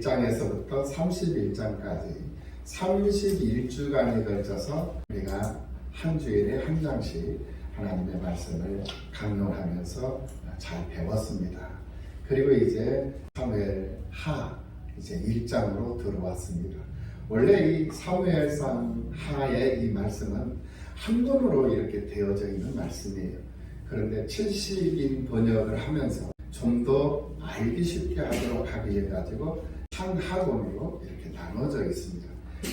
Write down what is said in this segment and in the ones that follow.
1장에서부터 31장까지 31주간에 걸쳐서 우리가 한 주일에 한 장씩 하나님의 말씀을 강론하면서 잘 배웠습니다. 그리고 이제 사무엘하 이제 1장으로 들어왔습니다. 원래 이 사무엘상 하의 이 말씀은 한문으로 이렇게 되어져 있는 말씀이에요. 그런데 70인 번역을 하면서 좀 더 알기 쉽게 하도록 하기 위해 가지고 한 학원으로 이렇게 나눠져 있습니다.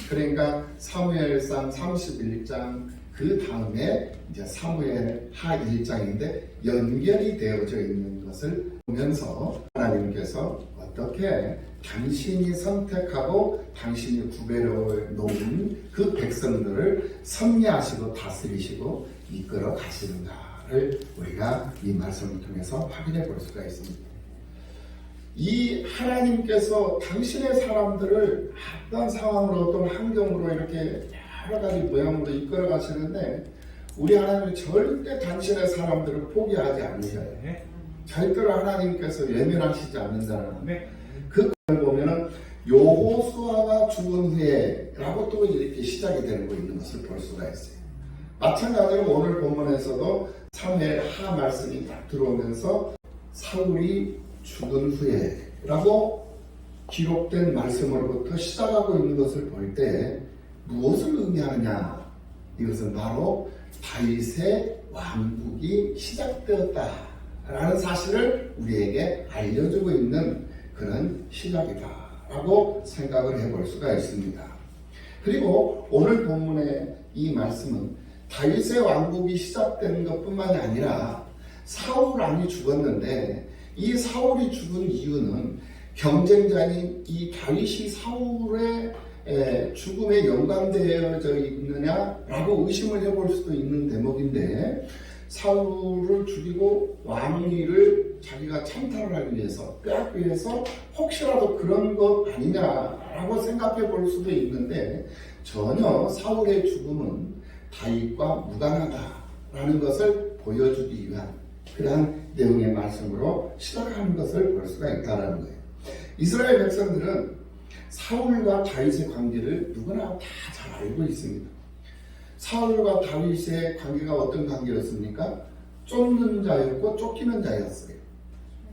그러니까 사무엘상 31장 그 다음에 이제 사무엘하 1장인데 연결이 되어져 있는 것을 보면서 하나님께서 어떻게 당신이 선택하고 당신이 구별해 놓은 그 백성들을 섭리하시고 다스리시고 이끌어 가시는가를 우리가 이 말씀을 통해서 확인해 볼 수가 있습니다. 이 하나님께서 당신의 사람들을 어떤 상황으로 어떤 환경으로 이렇게 여러 가지 모양으로 이끌어 가시는데 우리 하나님은 절대 당신의 사람들을 포기하지 않으셔요. 절대로 하나님께서 외면하시지 않는다는 그 보면은 여호수아가 죽은 후에라고 또 이렇게 시작이 되고 있는 것을 볼 수가 있어요. 마찬가지로 오늘 본문에서도 사무엘하 말씀이 딱 들어오면서 사울이 죽은 후에라고 기록된 말씀으로부터 시작하고 있는 것을 볼 때 무엇을 의미하느냐? 이것은 바로 다윗의 왕국이 시작되었다라는 사실을 우리에게 알려주고 있는 그런 시작이다라고 생각을 해볼 수가 있습니다. 그리고 오늘 본문의 이 말씀은 다윗의 왕국이 시작된 것뿐만이 아니라 사울 왕이 죽었는데 이 사울이 죽은 이유는 경쟁자인 이 다윗이 사울의 죽음에 연관되어져 있느냐라고 의심을 해볼 수도 있는 대목인데 사울을 죽이고 왕위를 자기가 찬탈을 하기 위해서 빼앗기 위해서 혹시라도 그런 것 아니냐라고 생각해 볼 수도 있는데 전혀 사울의 죽음은 다윗과 무관하다라는 것을 보여주기 위한 그러한 내용의 말씀으로 시작하는 것을 볼 수가 있다는 거예요. 이스라엘 백성들은 사울과 다윗의 관계를 누구나 다 잘 알고 있습니다. 사울과 다윗의 관계가 어떤 관계였습니까? 쫓는 자였고 쫓기는 자였어요.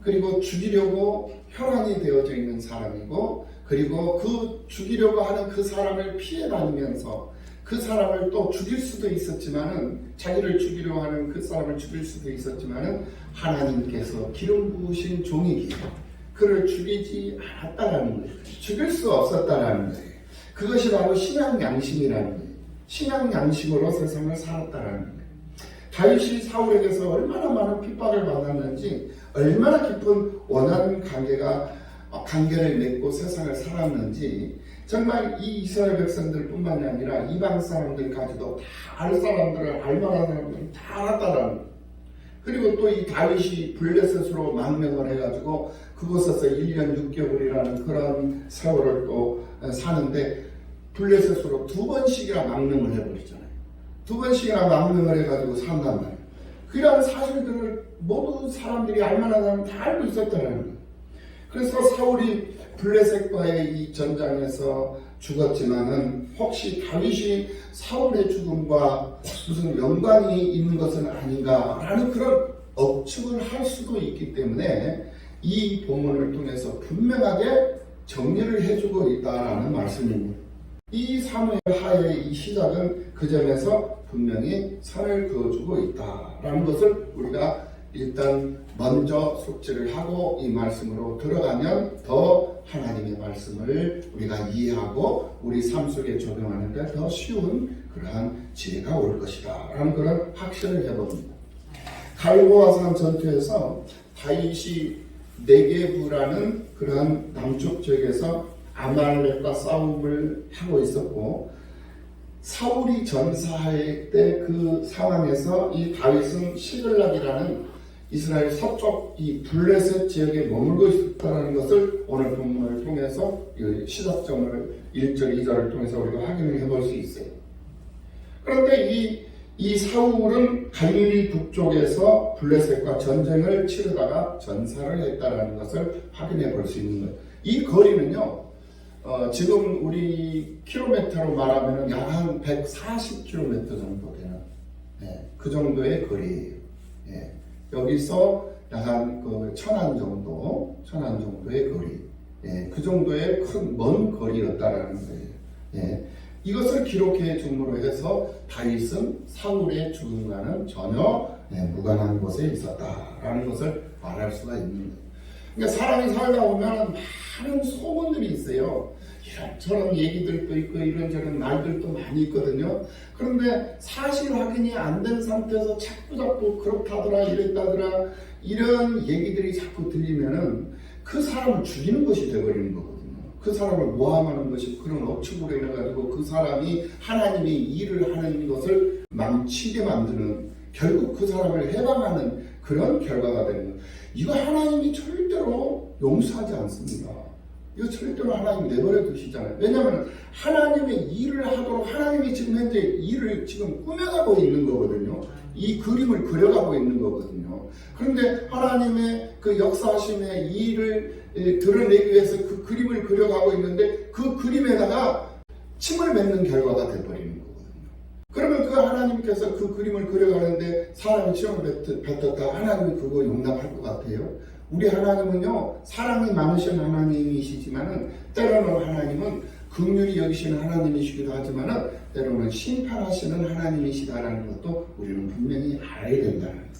그리고 죽이려고 혈안이 되어져 있는 사람이고 그리고 그 죽이려고 하는 그 사람을 피해 다니면서 그 사람을 또 죽일 수도 있었지만은 자기를 죽이려고 하는 그 사람을 죽일 수도 있었지만은 하나님께서 기름 부으신 종이기에 그를 죽이지 않았다라는 거예요. 죽일 수 없었다라는 거예요. 그것이 바로 신앙 양심이라는 거예요. 신앙 양심으로 세상을 살았다라는 거예요. 다윗이 사울에게서 얼마나 많은 핍박을 받았는지 얼마나 깊은 원한 관계를 맺고 세상을 살았는지 정말 이 이스라엘 백성들 뿐만이 아니라 이방 사람들까지도 다 알 사람들을 알만한 사람들은 다 알았다라는 거예요. 그리고 또 이 다윗이 블레셋으로 망명을 해가지고 그곳에서 1년 6개월이라는 그런 세월을 또 사는데 블레셋으로 2번씩이나 망명을 해버리잖아요. 2번씩이나 망명을 해가지고 산단 말이에요. 그런 사실들을 모든 사람들이 알만한 사람은 다 알고 있었다는 거예요. 그래서 사울이 블레셋과의 이 전장에서 죽었지만은 혹시 다윗이 사울의 죽음과 무슨 연관이 있는 것은 아닌가라는 그런 억측을 할 수도 있기 때문에 이 본문을 통해서 분명하게 정리를 해주고 있다라는 말씀입니다. 이 사무엘하의 이 시작은 그 점에서 분명히 선을 그어주고 있다라는 것을 우리가 일단 먼저 숙지를 하고 이 말씀으로 들어가면 더 하나님의 말씀을 우리가 이해하고 우리 삶 속에 적용하는 데 더 쉬운 그러한 지혜가 올 것이다 라는 그런 확신을 해봅니다. 갈보아산 전투에서 다윗이 네게부라는 그러한 남쪽 지역에서 아말렉과 싸움을 하고 있었고 사울이 전사할 때 그 상황에서 이 다윗은 시글락이라는 이스라엘 서쪽 이 블레셋 지역에 머물고 있었다는 것을 오늘 본문을 통해서 시작점을 1절, 2절을 통해서 우리가 확인을 해볼 수 있어요. 그런데 이 사울은 갈릴리 북쪽에서 블레셋과 전쟁을 치르다가 전사를 했다는 것을 확인해 볼 수 있는 거예요. 이 거리는요 지금 우리 킬로미터로 말하면 약 한 140km 정도 되는 그 정도의 거리예요. 여기서 약 한 그 천안 정도의 거리, 그 정도의 큰 먼 거리였다라는 거예요. 이것을 기록해 줌으로 해서 다윗은 사울의 죽음과는 전혀 무관한 곳에 있었다라는 것을 말할 수가 있는 거예요. 그러니까 사람이 살다 보면 많은 소문들이 있어요. 이런저런 얘기들도 있고 이런저런 말들도 많이 있거든요. 그런데 사실 확인이 안 된 상태에서 자꾸 그렇다더라 이랬다더라 이런 얘기들이 자꾸 들리면은 그 사람을 죽이는 것이 되어버리는 거거든요. 그 사람을 모함하는 것이 그런 억측으로 인해가지고 그 사람이 하나님이 일을 하는 것을 망치게 만드는, 결국 그 사람을 해방하는 그런 결과가 되는 거예요. 이거 하나님이 절대로 용서하지 않습니다. 이거 절대로 하나님 내버려 두시잖아요. 왜냐하면 하나님의 일을 하도록 하나님이 지금 현재 일을 지금 꾸며가고 있는 거거든요. 이 그림을 그려가고 있는 거거든요. 그런데 하나님의 그 역사하심의 일을 드러내기 위해서 그 그림을 그려가고 있는데 그 그림에다가 침을 맺는 결과가 되어버리는 거거든요. 그러면 그 하나님께서 그 그림을 그려가는데 사람이 침을 뱉었다 하나님이 그거 용납할 것 같아요? 우리 하나님은요, 사랑이 많으신 하나님이시지만은 때로는 하나님은 긍휼히 여기시는 하나님이시기도 하지만은 때로는 심판하시는 하나님이시다라는 것도 우리는 분명히 알아야 된다는 거예요.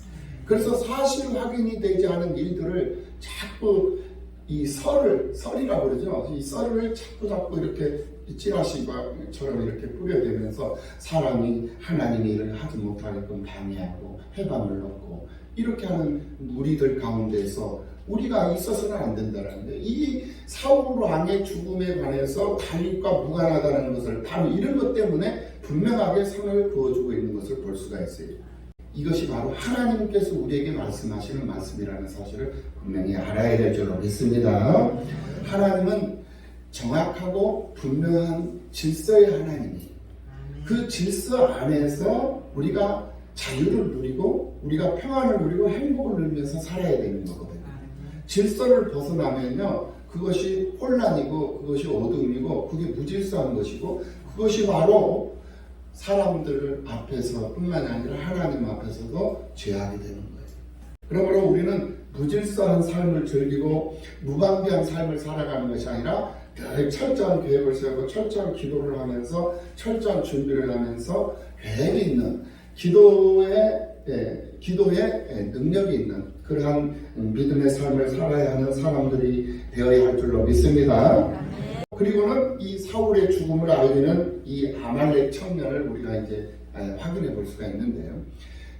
그래서 사실 확인이 되지 않은 일들을 자꾸 이 설이라고 그러죠. 이 썰을 자꾸 이렇게 찌라시처럼 이렇게 뿌려대면서 사람이 하나님의 일을 하지 못하게끔 방해하고 해방을 넣고 이렇게 하는 무리들 가운데서 우리가 있어서는 안 된다는데, 이 사울 왕의 죽음에 관해서 다윗과 무관하다는 것을 바로 이런 것 때문에 분명하게 선을 그어주고 있는 것을 볼 수가 있어요. 이것이 바로 하나님께서 우리에게 말씀하시는 말씀이라는 사실을 분명히 알아야 될 줄로 믿습니다. 하나님은 정확하고 분명한 질서의 하나님이에요. 그 질서 안에서 우리가 자유를 누리고 우리가 평안을 누리고 행복을 누리면서 살아야 되는 거거든요. 질서를 벗어나면요, 그것이 혼란이고 그것이 어둠이고 그게 무질서한 것이고 그것이 바로 사람들 앞에서 뿐만 아니라 하나님 앞에서도 죄악이 되는 거예요. 그러므로 우리는 무질서한 삶을 즐기고 무방비한 삶을 살아가는 것이 아니라 늘 철저한 계획을 세우고 철저한 기도를 하면서 철저한 준비를 하면서 계획이 있는 기도에 능력이 있는 그러한 믿음의 삶을 살아야 하는 사람들이 되어야 할 줄로 믿습니다. 그리고는 이 사울의 죽음을 알리는 이 아말렉 청년을 우리가 이제 확인해 볼 수가 있는데요.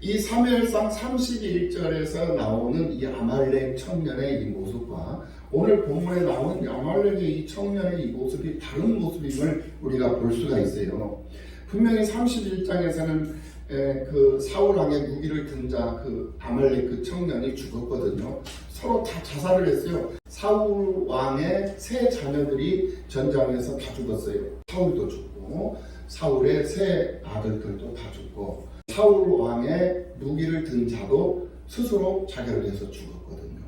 이 사무엘상 31절에서 나오는 이 아말렉 청년의 이 모습과 오늘 본문에 나오는 아말렉의 이 청년의 이 모습이 다른 모습임을 우리가 볼 수가 있어요. 분명히 31장에서는 그 사울 왕의 무기를 든 자 그 아말렉 그 청년이 죽었거든요. 서로 다 자살을 했어요. 사울 왕의 세 자녀들이 전장에서 다 죽었어요. 사울도 죽고 사울의 세 아들들도 다 죽고 사울 왕의 무기를 든 자도 스스로 자결해서 죽었거든요.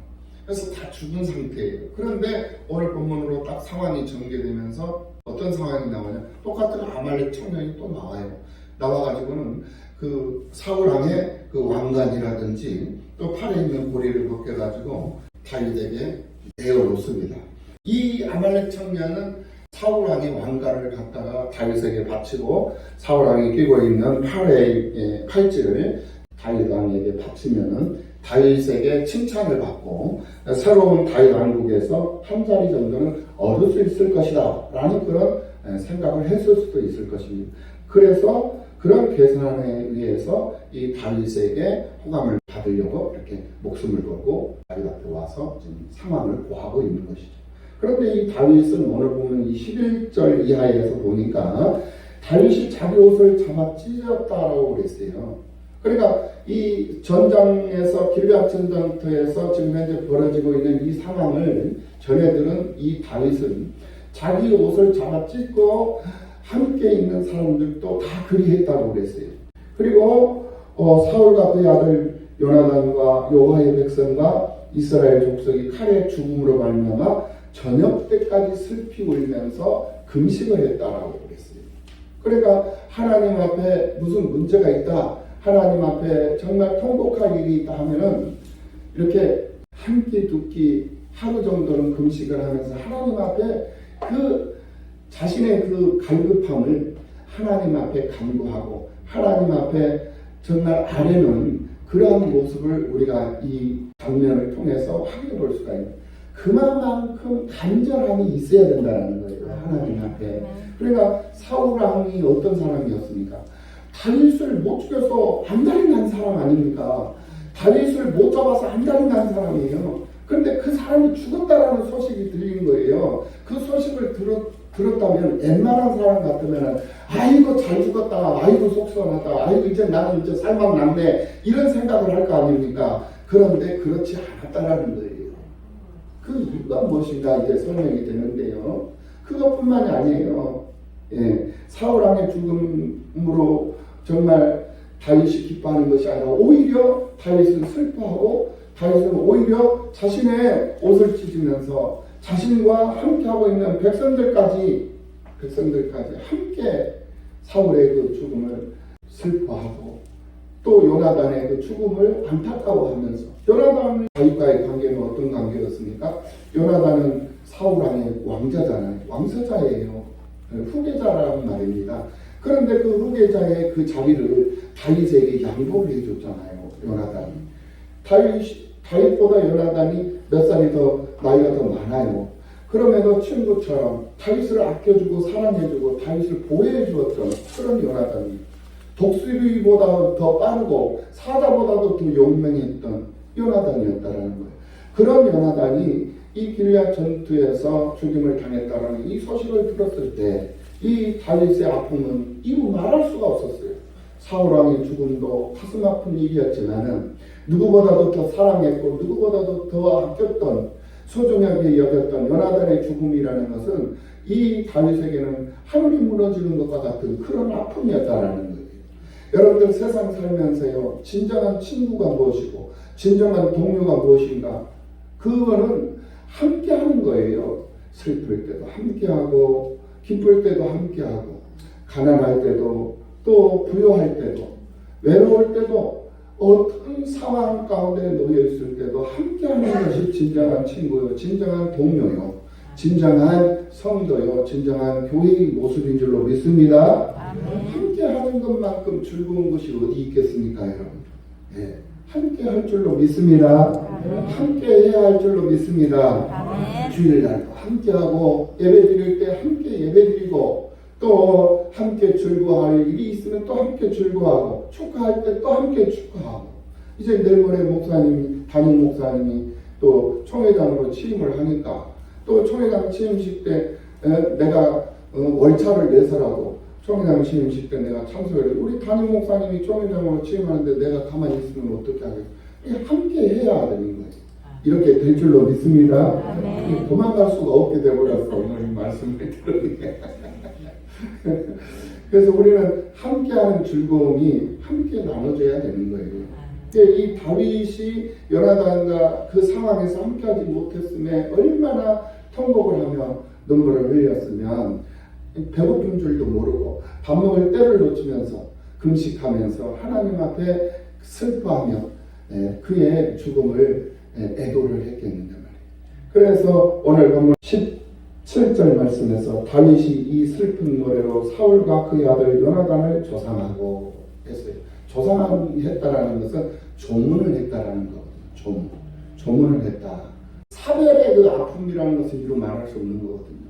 그래서 다 죽은 상태예요. 그런데 오늘 본문으로 딱 상황이 전개되면서 어떤 상황이 나오냐, 똑같은 아말렉 청년이 또 나와요. 나와가지고는 그 사울 왕의 그 왕관이라든지 또 팔에 있는 고리를 벗겨가지고 다윗에게 내어놓습니다. 이 아말렉 청년은 사울 왕의 왕관을 갖다가 다윗에게 바치고 사울 왕이 끼고 있는 팔의 팔찌를 다윗 왕에게 바치면은 다윗에게 칭찬을 받고 새로운 다윗 왕국에서 한 자리 정도는 얻을 수 있을 것이다 라는 그런 생각을 했을 수도 있을 것입니다. 그래서 그런 계산에 의해서 이 다윗에게 호감을 받으려고 이렇게 목숨을 걸고 다윗 앞에 와서 지금 상황을 고하고 있는 것이죠. 그런데 이 다윗은 오늘 보면 이 11절 이하에서 보니까 다윗이 자기 옷을 잡아 찢었다라고 그랬어요. 그러니까 이 전장에서 길앗 전쟁터에서 지금 현재 벌어지고 있는 이 상황을 전해들은 이 다윗은 자기 옷을 잡아 찢고 함께 있는 사람들도 다 그리했다고 그랬어요. 그리고 사울과 그의 아들 요나단과 여호와의 백성과 이스라엘 족속이 칼의 죽음으로 말미암아 저녁 때까지 슬피 울면서 금식을 했다라고 그랬어요. 그러니까 하나님 앞에 무슨 문제가 있다, 하나님 앞에 정말 통곡할 일이 있다 하면은 이렇게 한 끼 두 끼 하루 정도는 금식을 하면서 하나님 앞에 그 자신의 그 갈급함을 하나님 앞에 간구하고 하나님 앞에 정말 아뢰는 그러한 모습을 우리가 이 장면을 통해서 확인해 볼 수가 있는, 그만큼 간절함이 있어야 된다는 거예요, 하나님 앞에. 그러니까 사울 왕이 어떤 사람이었습니까? 다윗을 못 죽여서 안달이 난 사람 아닙니까? 다윗을 못 잡아서 안달이 난 사람이에요. 그런데 그 사람이 죽었다라는 소식이 들린 거예요. 그 소식을 들었다면 웬만한 사람 같으면 아이고 잘 죽었다, 아이고 속상하다, 아이고 이제 나는 이제 살만 남네, 이런 생각을 할 거 아닙니까? 그런데 그렇지 않았다라는 거예요. 그 이유가 무엇인가 이제 설명이 되는데요. 그것뿐만이 아니에요. 사울 왕의 죽음으로 정말 다윗이 기뻐하는 것이 아니라 오히려 다윗은 슬퍼하고, 다윗은 오히려 자신의 옷을 찢으면서 자신과 함께하고 있는 백성들까지 함께 사울의 그 죽음을 슬퍼하고, 또 요나단의 그 죽음을 안타까워하면서, 요나단은 다윗과의 관계는 어떤 관계였습니까? 요나단은 사울 왕의 왕자잖아요. 왕서자예요. 후계자라는 말입니다. 그런데 그 후계자의 그 자리를 다윗에게 양보를 해줬잖아요, 요나단이. 다윗보다 요나단이 몇 살이 더 나이가 더 많아요. 그럼에도 친구처럼 다윗을 아껴주고 사랑해주고 다윗을 보호해 주었던 그런 요나단이, 독수리보다 더 빠르고 사자보다도 더 용맹했던 요나단이었다라는 거예요. 그런 요나단이 이 길앗 전투에서 죽임을 당했다라는 이 소식을 들었을 때 이 다윗의 아픔은 이루 말할 수가 없었어요. 사울 왕의 죽음도 가슴 아픈 일이었지만은 누구보다도 더 사랑했고 누구보다도 더 아꼈던, 소중하게 여겼던 요나단의 죽음이라는 것은 이 다윗에게는 하늘이 무너지는 것과 같은 그런 아픔이었다라는 거예요. 여러분들 세상 살면서요, 진정한 친구가 무엇이고 진정한 동료가 무엇인가, 그거는 함께하는 거예요. 슬플 때도 함께하고 기쁠 때도 함께하고, 가난할 때도 또 부유할 때도 외로울 때도 어떤 상황 가운데 놓여 있을 때도 함께하는 것이 진정한 친구요, 진정한 동료요, 진정한 성도요, 진정한 교회의 모습인 줄로 믿습니다. 함께하는 것만큼 즐거운 것이 어디 있겠습니까, 여러분? 함께 할 줄로 믿습니다. 함께 해야 할 줄로 믿습니다. 주일날도 함께하고, 예배 드릴 때 함께 예배 드리고, 또 함께 즐거워할 일이 있으면 또 함께 즐거워하고, 축하할 때 또 함께 축하하고. 이제 내일 모레 담임 목사님이 또 총회장으로 취임을 하니까, 또 총회장 취임식 때 내가 월차를 내서라도 총회장 취임식 때 내가 참석을 해. 우리 담임 목사님이 총회장으로 취임하는데 내가 가만히 있으면 어떻게 하겠어요? 함께 해야 되는 거예요. 이렇게 될 줄로 믿습니다. 도망갈 수가 없게 되어버렸어, 오늘 말씀을 들으니까. 그래서 우리는 함께하는 즐거움이 함께 나눠져야 되는 거예요. 이 다윗이 요나단과 그 상황에서 함께하지 못했음에 얼마나 통곡을 하며 눈물을 흘렸으면, 배고픈 줄도 모르고 밥 먹을 때를 놓치면서 금식하면서 하나님 앞에 슬퍼하며 그의 죽음을 애도를 했겠는데 말이에요. 그래서 오늘 본문 17절 말씀에서 다윗이 이 슬픈 노래로 사울과 그의 아들 요나단을 조상하고 했어요. 조상했다라는 것은 조문을 했다라는 거거든요. 조문을 했다. 사별의 그 아픔이라는 것은 이루 말할 수 없는 거거든요.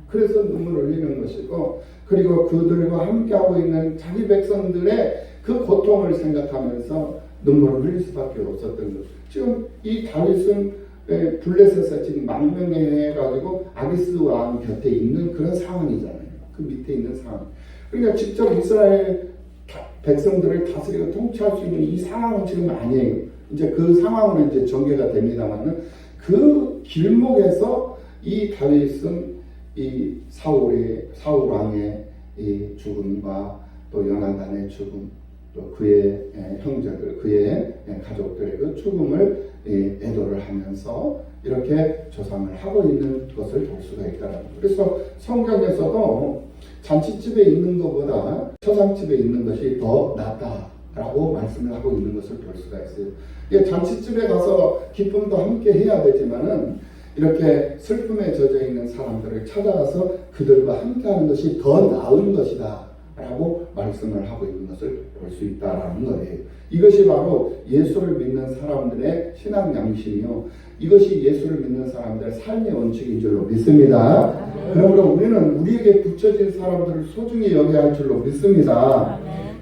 그래서 눈물을 흘리는 것이고, 그리고 그들과 함께하고 있는 자기 백성들의 그 고통을 생각하면서 눈물을 흘릴 수밖에 없었던 거죠. 지금 이 다윗은 블레셋에서 지금 망명해가지고 아기스 왕 곁에 있는 그런 상황이잖아요. 그 밑에 있는 상황. 그러니까 직접 이스라엘 백성들을 다스리고 통치할 수 있는 이 상황은 지금 아니에요. 이제 그 상황으로 이제 전개가 됩니다만은, 그 길목에서 이 다윗은 이 사울 왕의 이 죽음과 또 요나단의 죽음, 또 그의 형제들, 그의 가족들의 그 죽음을 애도를 하면서 이렇게 조상을 하고 있는 것을 볼 수가 있다는 거예요. 그래서 성경에서도 잔치집에 있는 것보다 초상집에 있는 것이 더 낫다라고 말씀을 하고 있는 것을 볼 수가 있어요. 잔치집에 가서 기쁨도 함께 해야 되지만은 이렇게 슬픔에 젖어 있는 사람들을 찾아가서 그들과 함께하는 것이 더 나은 것이다 라고 말씀을 하고 있는 것을 볼 수 있다라는 거예요. 이것이 바로 예수를 믿는 사람들의 신앙 양심이요, 이것이 예수를 믿는 사람들의 삶의 원칙인 줄로 믿습니다. 그러므로 우리는 우리에게 붙여진 사람들을 소중히 여겨야 할 줄로 믿습니다.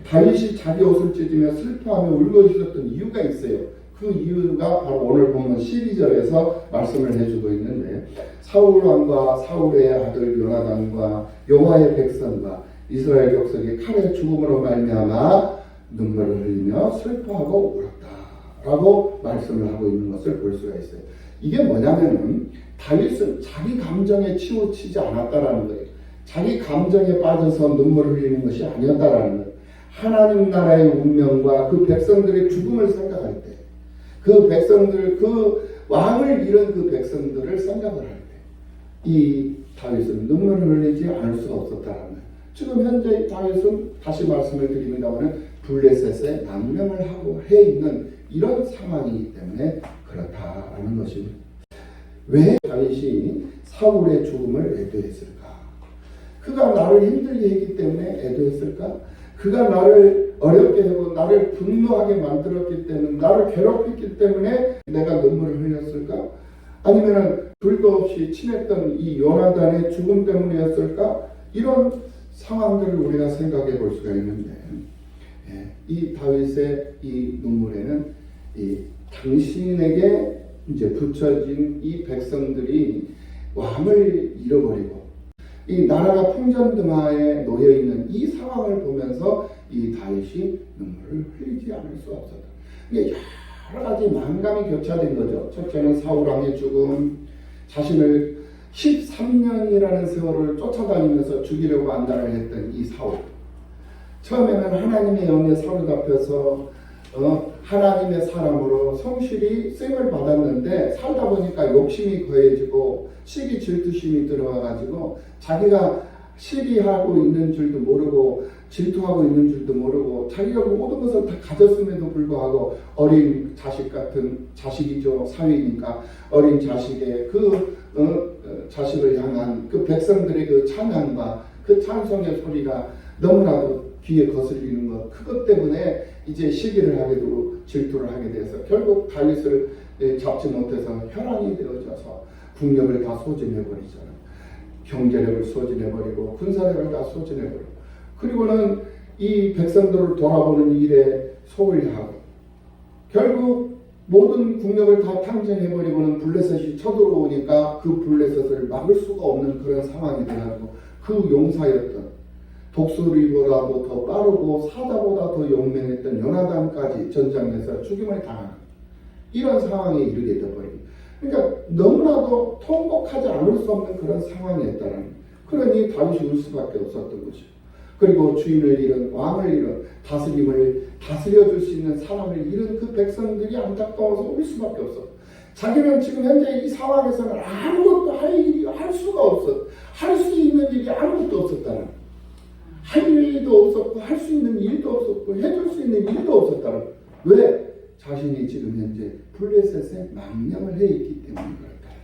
다윗이 자기 옷을 찢으며 슬퍼하며 울고 있었던 이유가 있어요. 그 이유가 바로 오늘 보면 12절에서 말씀을 해주고 있는데, 사울 왕과 사울의 아들 요나단과 여호와의 백성과 이스라엘 족속이 칼의 죽음으로 말미암아 눈물을 흘리며 슬퍼하고 울었다라고 말씀을 하고 있는 것을 볼 수가 있어요. 이게 뭐냐면은 다윗은 자기 감정에 치우치지 않았다라는 거예요. 자기 감정에 빠져서 눈물을 흘리는 것이 아니었다라는 거예요. 하나님 나라의 운명과 그 백성들의 죽음을 생각할 때, 그 백성들, 그 왕을 잃은 그 백성들을 생각을 할 때, 이 다윗은 눈물을 흘리지 않을 수가 없었다는 거예요. 지금 현재 다윗은 다시 말씀을 드립니다만 블레셋에 망명을 하고 해 있는 이런 상황이기 때문에 그렇다라는 것입니다. 왜 다윗이 사울의 죽음을 애도했을까? 그가 나를 힘들게 했기 때문에 애도했을까? 그가 나를 어렵게 하고 나를 분노하게 만들었기 때문에, 나를 괴롭혔기 때문에 내가 눈물을 흘렸을까? 아니면 둘도 없이 친했던 이 요나단의 죽음 때문이었을까? 이런 상황들을 우리가 생각해 볼 수가 있는데, 이 다윗의 이 눈물에는 이 당신에게 이제 붙여진 이 백성들이 왕을 잃어버리고 이 나라가 풍전등화에 놓여 있는 이 상황을 보면서 이 다윗이 눈물을 흘리지 않을 수 없었다. 이게 여러 가지 만감이 교차된 거죠. 첫째는 사울 왕의 죽음, 자신을 13년이라는 세월을 쫓아다니면서 죽이려고 안달을 했던 이 사울. 처음에는 하나님의 영에 사로잡혀서 하나님의 사람으로 성실히 쓰임을 받았는데, 살다 보니까 욕심이 거해지고 시기 질투심이 들어와가지고 자기가 시기하고 있는 줄도 모르고 질투하고 있는 줄도 모르고 자기가 모든 것을 다 가졌음에도 불구하고 어린 자식 같은, 자식이죠, 사위니까 어린 자식의 자식을 향한 그 백성들의 그 찬양과 그 찬송의 소리가 너무나도 귀에 거슬리는 것, 그것 때문에 이제 시기를 하게 되고 질투를 하게 돼서 결국 다윗을 잡지 못해서 혈안이 되어져서 국력을 다 소진해버리잖아요. 경제력을 소진해버리고 군사력을 다 소진해버리고, 그리고는 이 백성들을 돌아보는 일에 소홀히 하고 결국 모든 국력을 다 탕진해버리고는 블레셋이 쳐들어오니까 그 블레셋을 막을 수가 없는 그런 상황이 돼가지고 그 용사였던, 독수리보다도 더 빠르고 사자보다 더 용맹했던 요나단까지 전장에서 죽임을 당하는 이런 상황에 이르게 되어버립니다. 그러니까 너무나도 통곡하지 않을 수 없는 그런 상황이었다는 거예요. 그러니 다윗이 울 수밖에 없었던 것이죠. 그리고 주인을 잃은, 왕을 잃은, 다스림을 다스려줄 수 있는 사람을 잃은 그 백성들이 안타까워서 울 수밖에 없었고, 자기는 지금 현재 이 상황에서는 아무것도 할 수가 없어, 할 수 있는 일이 아무것도 없었다는 거예요. 할 일도 없었고 할 수 있는 일도 없었고 해줄 수 있는 일도 없었다는 거예요. 왜? 자신이 지금 현재 블레셋에 망명을 해 있기 때문에 그럴까요?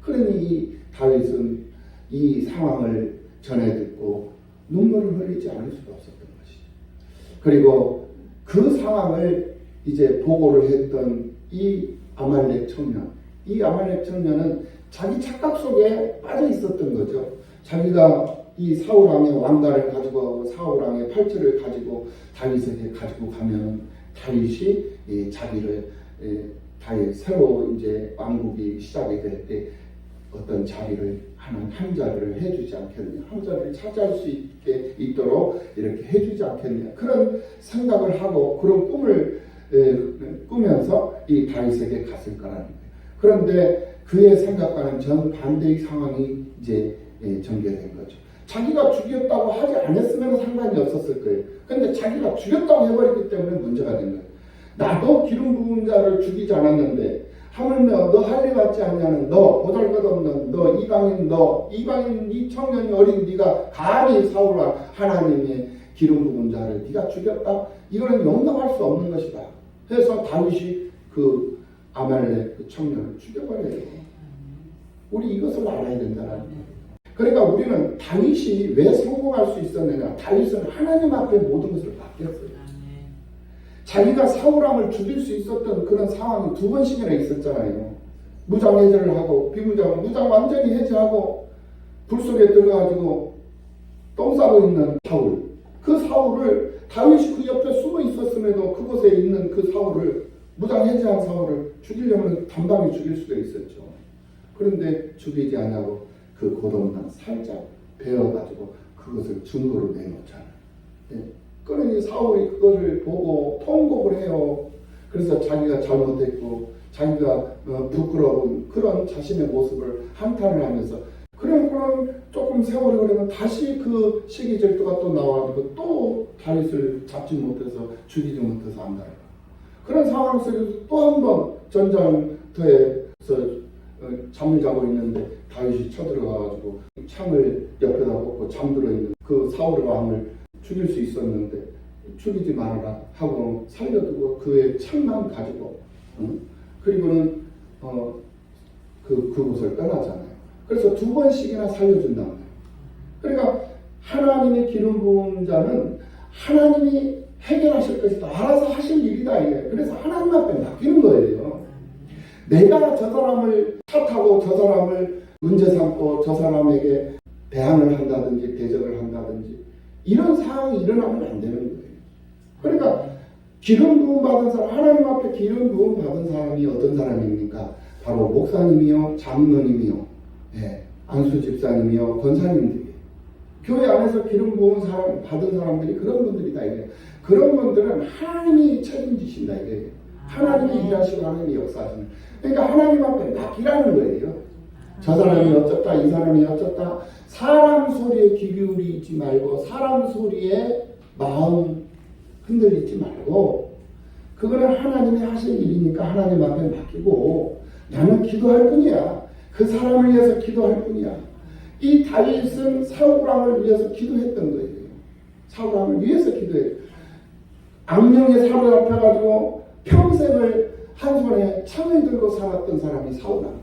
그러니 이 다윗은 이 상황을 전해 듣고 눈물을 흘리지 않을 수가 없었던 것이죠. 그리고 그 상황을 이제 보고를 했던 이 아말렉 청년, 이 아말렉 청년은 자기 착각 속에 빠져 있었던 거죠. 자기가 이 사울 왕의 왕관을 가지고 가고 사울 왕의 팔찌를 가지고 다윗에게 가지고 가면 다윗이 자기를 다윗 새로 이제 왕국이 시작이 될 때 어떤 자리를 한 자리를 해주지 않겠느냐, 한 자리를 차지할 수 있도록 이렇게 해주지 않겠느냐, 그런 생각을 하고 그런 꿈을 꾸면서 이 다윗에게 갔을 거라는 거예요. 그런데 그의 생각과는 정반대의 상황이 이제 전개된 거죠. 자기가 죽였다고 하지 않았으면 상관이 없었을 거예요. 그런데 자기가 죽였다고 해버렸기 때문에 문제가 된 거예요. 나도 기름 부은 자를 죽이지 않았는데 하물며 너 할례 받지 않냐는 너 보잘것없는 너 이방인 이 청년이 어린 네가 감히 사울아 하나님의 기름 부은 자를 네가 죽였다? 이거는 용납할 수 없는 것이다. 해서 다윗이 그 아말렉 그 청년을 죽여버려요. 우리 이것을 알아야 된다는 거예요. 그러니까 우리는 다윗이 왜 성공할 수 있었느냐? 다윗은 하나님 앞에 모든 것을 맡겼어요. 자기가 사울왕을 죽일 수 있었던 그런 상황이 두 번씩이나 있었잖아요. 무장 해제를 하고 무장 완전히 해제하고 불 속에 들어가지고 똥 싸고 있는 사울. 그 사울을 다윗이 그 옆에 숨어 있었음에도 그곳에 있는 그 사울을 무장 해제한 사울을 죽이려면 단방에 죽일 수도 있었죠. 그런데 죽이지 않냐고 그 고동만 살짝 베어가지고 그것을 증거로 내놓잖아요. 예. 그러니 사울이 그것을 보고 통곡을 해요. 그래서 자기가 잘못했고 자기가 부끄러운 그런 자신의 모습을 한탄을 하면서 그럼 조금 세월이 흐르면 다시 그 시기 질투가 또 나와가지고 또 다윗을 잡지 못해서 죽이지 못해서 한다. 그런 상황 속에서 또 한 번 전장터에서 잠을 자고 있는데 다윗이 쳐들어가가지고 창을 옆에다 꽂고 잠들어 있는 그 사울 왕을 죽일 수 있었는데 죽이지 말아라 하고 살려두고 그의 창만 가지고 그리고는 그곳을 떠나잖아요. 그래서 두 번씩이나 살려준단 말이에요. 그러니까 하나님의 기름 부은 자는 하나님이 해결하실 것이다. 알아서 하실 일이다. 이게. 그래서 하나님 앞에 맡기는 거예요. 내가 저 사람을 탓하고 저 사람을 문제 삼고 저 사람에게 대항을 한다든지 대적을 한다든지 이런 상황이 일어나면 안 되는 거예요. 그러니까 기름 부음 받은 사람, 하나님 앞에 기름 부음 받은 사람이 어떤 사람입니까? 바로 목사님이요, 장로님이요, 예, 안수 집사님이요, 권사님들이에요. 교회 안에서 기름 부음 사람 받은 사람들이 그런 분들이다 이게. 그런 분들은 하나님이 책임지신다 이게. 하나님이 일하시고 하나님이 역사하시는. 그러니까 하나님 앞에 맡기라는 거예요. 저 사람이 어쩌다 이 사람이 어쩌다 사람 소리에 귀 기울이지 말고 사람 소리에 마음 흔들리지 말고 그거는 하나님이 하실 일이니까 하나님 앞에 맡기고 나는 기도할 뿐이야. 그 사람을 위해서 기도할 뿐이야. 이 다윗은 사울왕을 위해서 기도했던 거예요. 사울왕을 위해서 기도해요. 악령에 사로잡혀가지고 평생을 한 손에 창을 들고 살았던 사람이 사울왕.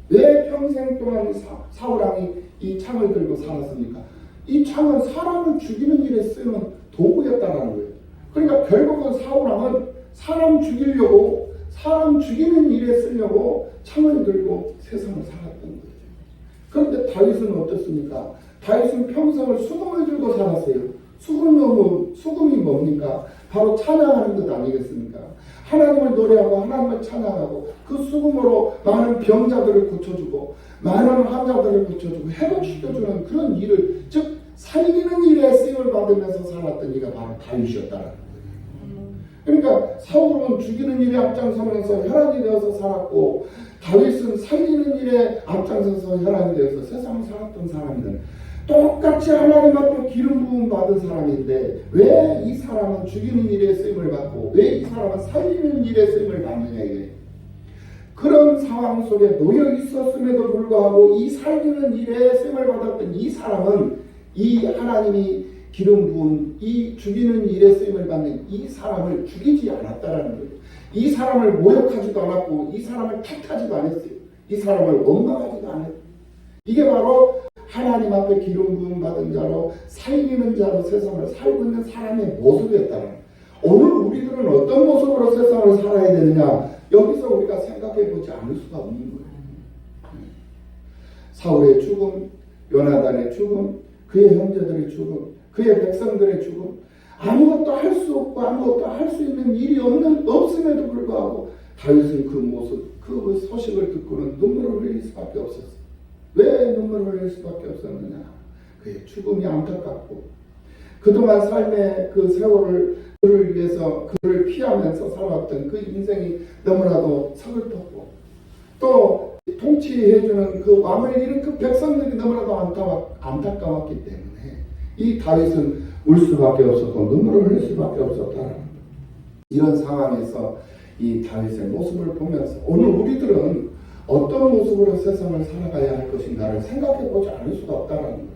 왜 평생 동안 사울왕이 이 창을 들고 살았습니까? 이 창은 사람을 죽이는 일에 쓰는 도구였다라는 거예요. 그러니까 결국은 사울왕은 사람 죽이려고 사람 죽이는 일에 쓰려고 창을 들고 세상을 살았던 거예요. 그런데 다윗은 어떻습니까? 다윗은 평생을 수금을 들고 살았어요. 수금이 뭡니까? 바로 찬양하는 것 아니겠습니까? 하나님을 노래하고 하나님을 찬양하고 그 수금으로 많은 병자들을 고쳐주고 많은 환자들을 고쳐주고 회복시켜주는 그런 일을 즉 살리는 일에 쓰임을 받으면서 살았던 이가 바로 다윗이었다는 거예요. 그러니까 사울은 죽이는 일에 앞장서면서 혈안이 되어서 살았고 다윗은 살리는 일에 앞장서서 혈안이 되어서 세상을 살았던 사람들. 똑같이 하나님 앞에 기름 부음 받은 사람인데 왜 이 사람은 죽이는 일에 쓰임을 받고 왜 이 사람은 살리는 일에 쓰임을 받느냐 이게. 그런 상황 속에 놓여 있었음에도 불구하고 이 살리는 일에 쓰임을 받았던 이 사람은 이 하나님이 기름 부은 이 죽이는 일에 쓰임을 받는 이 사람을 죽이지 않았다라는 거예요. 이 사람을 모욕하지도 않았고 이 사람을 탓하지도 않았어요. 이 사람을 원망하지도 않았어요. 이게 바로 하나님 앞에 기름 부음 받은 자로 살리는 자로 세상을 살고 있는 사람의 모습이었다는 거예요. 오늘 우리들은 어떤 모습으로 세상을 살아야 되느냐 여기서 우리가 생각해 보지 않을 수가 없는 거예요. 사울의 죽음, 요나단의 죽음, 그의 형제들의 죽음, 그의 백성들의 죽음, 아무것도 할 수 없고 아무것도 할 수 있는 일이 없음에도 불구하고 다윗은 그 모습, 그 소식을 듣고는 눈물을 흘릴 수밖에 없었어요. 왜 눈물을 흘릴 수밖에 없었느냐? 그의 죽음이 안타깝고 그동안 삶의 그 세월을 그를 위해서 그를 피하면서 살아왔던 그 인생이 너무나도 서글펐고 또 통치해주는 그 왕을 잃은 그 백성들이 너무나도 안타까웠기 때문에 이 다윗은 울 수밖에 없었고 눈물을 흘릴 수밖에 없었다. 이런 상황에서 이 다윗의 모습을 보면서 오늘 우리들은 어떤 모습으로 세상을 살아가야 할 것인가를 생각해보지 않을 수가 없다는 거예요.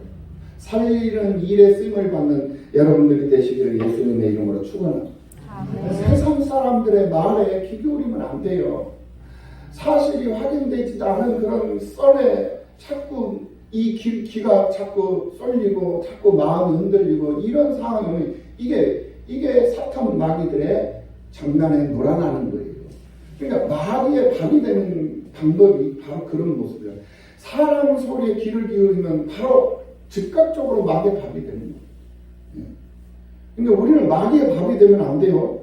살리는 일에 쓰임을 받는 여러분들이 되시기를 예수님의 이름으로 축원합니다. 세상 사람들의 말에 귀 기울이면 안 돼요. 사실이 확인되지도 않은 그런 썰에 자꾸 귀가 자꾸 쏠리고 자꾸 마음이 흔들리고 이런 상황이면 이게 사탄 마귀들의 장난에 놀아나는 거예요. 그러니까 마귀의 밥이 되는 방법이 바로 그런 모습이에요. 사람 소리에 귀를 기울이면 바로 즉각적으로 마귀의 밥이 되는 거예요. 그러니까 우리는 마귀의 밥이 되면 안 돼요.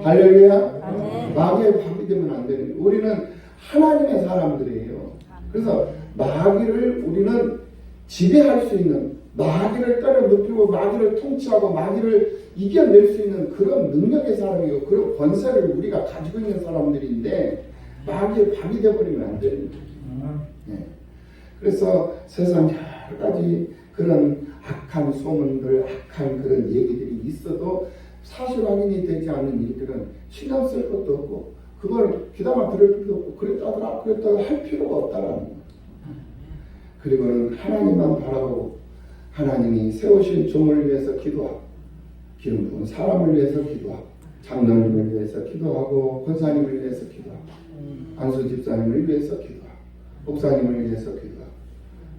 할렐루야. 마귀의 밥이 되면 안 되는 거예요. 우리는 하나님의 사람들이에요. 그래서 마귀를 우리는 지배할 수 있는, 마귀를 때려 눕히고 마귀를 통치하고 마귀를 이겨낼 수 있는 그런 능력의 사람이고 그런 권세를 우리가 가지고 있는 사람들인데 마귀의 밥이 되어버리면 안 되는 거예요. 네. 그래서 세상 여러 가지 그런 악한 소문들, 악한 그런 얘기들이 있어도 사실 확인이 되지 않는 일들은 신경 쓸 것도 없고 그걸 귀담아 들을 필요도 없고 그랬다고 할 필요가 없다라는 거예요. 그리고는 하나님만 바라보고 하나님이 세우신 종을 위해서 기도하고 기름 부은 사람을 위해서 기도하고 장로님을 위해서 기도하고 권사님을 위해서 기도하고 안수 집사님을 위해서 기도하고 목사님을 위해서 기도하고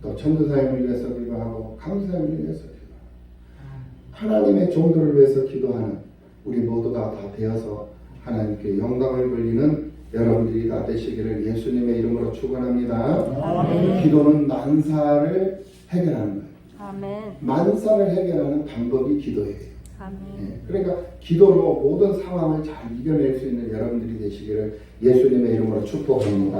또 전도사님을 위해서 기도하고 강사님을 위해서 기도하고 하나님의 종들을 위해서 기도하는 우리 모두가 다 되어서 하나님께 영광을 돌리는 여러분들이 다 되시기를 예수님의 이름으로 축원합니다. 기도는 만사를 해결하는 거예요. 아멘. 만사를 해결하는 방법이 기도예요. 아멘. 예, 그러니까 기도로 모든 상황을 잘 이겨낼 수 있는 여러분들이 되시기를 예수님의 이름으로 축복합니다.